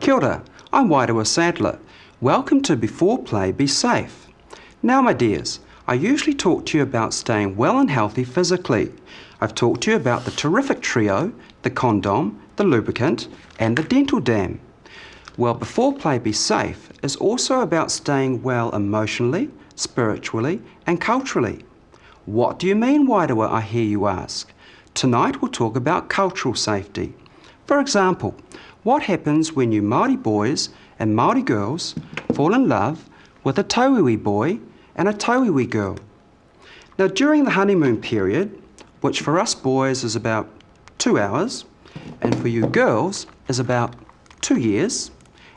Kia ora, I'm Wairua Sadler. Welcome to Before Play, Be Safe. Now my dears, I usually talk to you about staying well and healthy physically. I've talked to you about the terrific trio, the condom, the lubricant and the dental dam. Well, Before Play, Be Safe is also about staying well emotionally, spiritually and culturally. What do you mean, Wairua, I hear you ask? Tonight we'll talk about cultural safety. For example, what happens when you Māori boys and Māori girls fall in love with a tauiwi boy and a tauiwi girl? Now, during the honeymoon period, which for us boys is about 2 hours, and for you girls is about 2 years,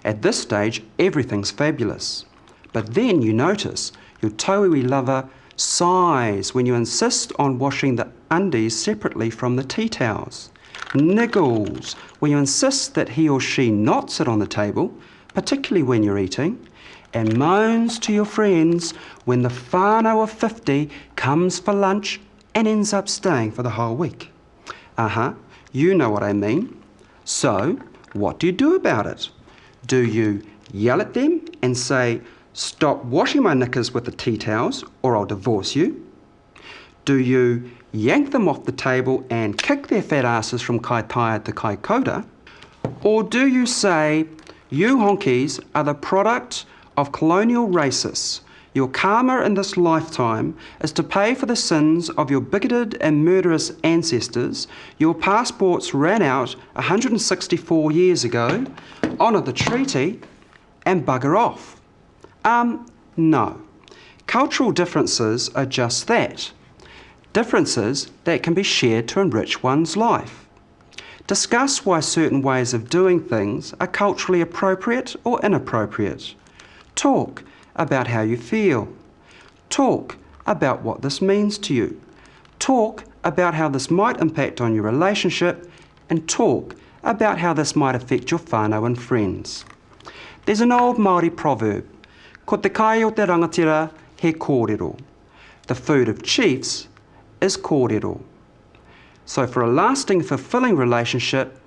at this stage everything's fabulous. But then you notice your tauiwi lover sighs when you insist on washing the undies separately from the tea towels. Niggles when you insist that he or she not sit on the table, particularly when you're eating, and moans to your friends when the whānau of 50 comes for lunch and ends up staying for the whole week. You know what I mean. So, what do you do about it? Do you yell at them and say, "Stop washing my knickers with the tea towels or I'll divorce you"? Do you yank them off the table and kick their fat asses from kaitaia to kaikoura? Or do you say, "You honkies are the product of colonial racists. Your karma in this lifetime is to pay for the sins of your bigoted and murderous ancestors. Your passports ran out 164 years ago. Honour the treaty and bugger off"? No. Cultural differences are just that. Differences that can be shared to enrich one's life. Discuss why certain ways of doing things are culturally appropriate or inappropriate. Talk about how you feel. Talk about what this means to you. Talk about how this might impact on your relationship, and talk about how this might affect your whānau and friends. There's an old Māori proverb, "Ko te kai o te rangatira he kōrero." The food of chiefs is kōrero. So for a lasting, fulfilling relationship,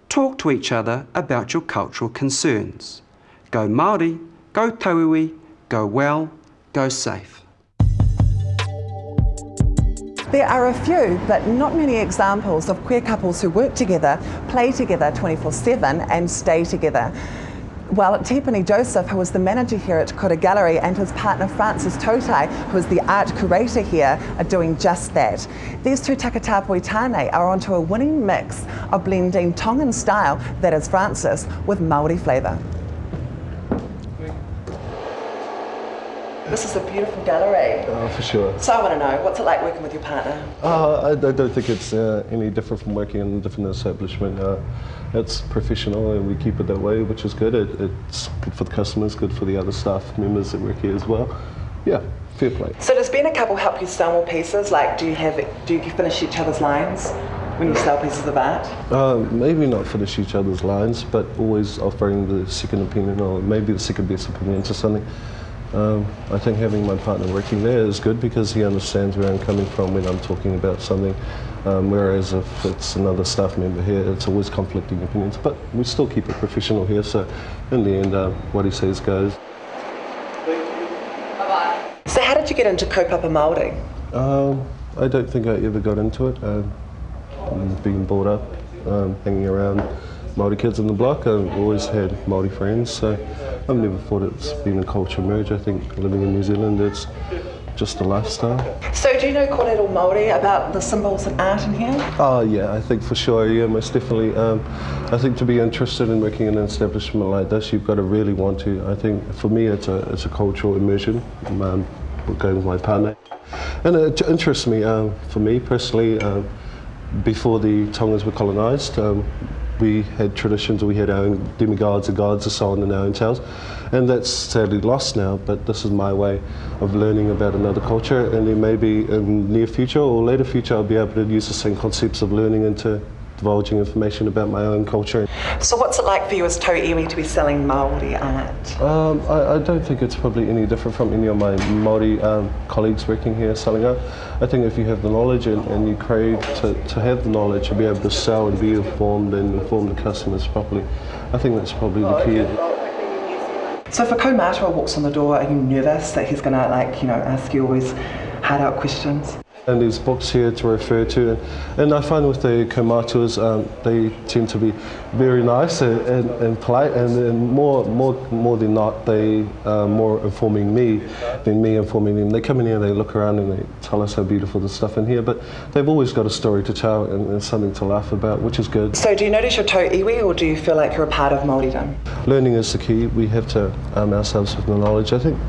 talk to each other about your cultural concerns. Go Māori, go tauiwi, go well, go safe. There are a few, but not many examples of queer couples who work together, play together 24/7 and stay together. Well, Tipani Joseph, who is the manager here at Kura Gallery, and his partner Francis Totai, who is the art curator here, are doing just that. These two takatapui tāne are onto a winning mix of blending Tongan style, that is Francis, with Māori flavour. This is a beautiful gallery. Oh, for sure. So I want to know, what's it like working with your partner? I don't think it's any different from working in a different establishment. It's professional and we keep it that way, which is good. It's good for the customers, good for the other staff members that work here as well. Yeah, fair play. So does being a couple help you sell more pieces? Like, do you finish each other's lines when you sell pieces of art? Maybe not finish each other's lines, but always offering the second opinion or maybe the second best opinion to something. I think having my partner working there is good because he understands where I'm coming from when I'm talking about something, whereas if it's another staff member here, it's always conflicting opinions, but we still keep it professional here, so in the end, what he says goes. Bye-bye. So how did you get into kaupapa Māori? I don't think I ever got into it. Being brought up, hanging around Māori kids in the block, I've always had Māori friends, so I've never thought it's been a culture merge. I think living in New Zealand, it's just a lifestyle. So do you know kōrero Māori about the symbols and art in here? Oh yeah, I think for sure, yeah, most definitely. I think to be interested in working in an establishment like this, you've got to really want to. I think for me, it's a cultural immersion, going with my partner. And it interests me, for me personally, before the Tongans were colonised, we had traditions, we had our own demigods and gods and so on in our own tales, and that's sadly lost now, but this is my way of learning about another culture, and then maybe in the near future or later future I'll be able to use the same concepts of learning into divulging information about my own culture. So what's it like for you as tau iwi to be selling Māori art? I don't think it's probably any different from any of my Māori colleagues working here selling art. I think if you have the knowledge and you crave to have the knowledge and be able to sell and be informed and inform the customers properly, I think that's probably the key. So if a kaumātua walks on the door, are you nervous that he's going to ask you all these hard out questions? And there's books here to refer to, and I find with the kaumātuas, they tend to be very nice and polite, and then more than not, they are more informing me than me informing them. They come in here, they look around and they tell us how beautiful the stuff in here, but they've always got a story to tell and something to laugh about, which is good. So do you notice you're tau iwi, or do you feel like you're a part of Māoridom? Learning is the key. We have to arm ourselves with the knowledge. I think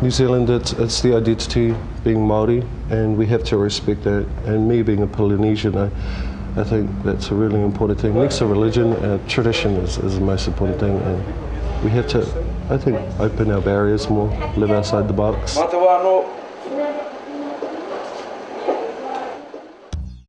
New Zealand, it's the identity being Māori, and we have to respect that. And me being a Polynesian, I think that's a really important thing. Next to religion, tradition is the most important thing, and we have to, I think, open our barriers more, live outside the box.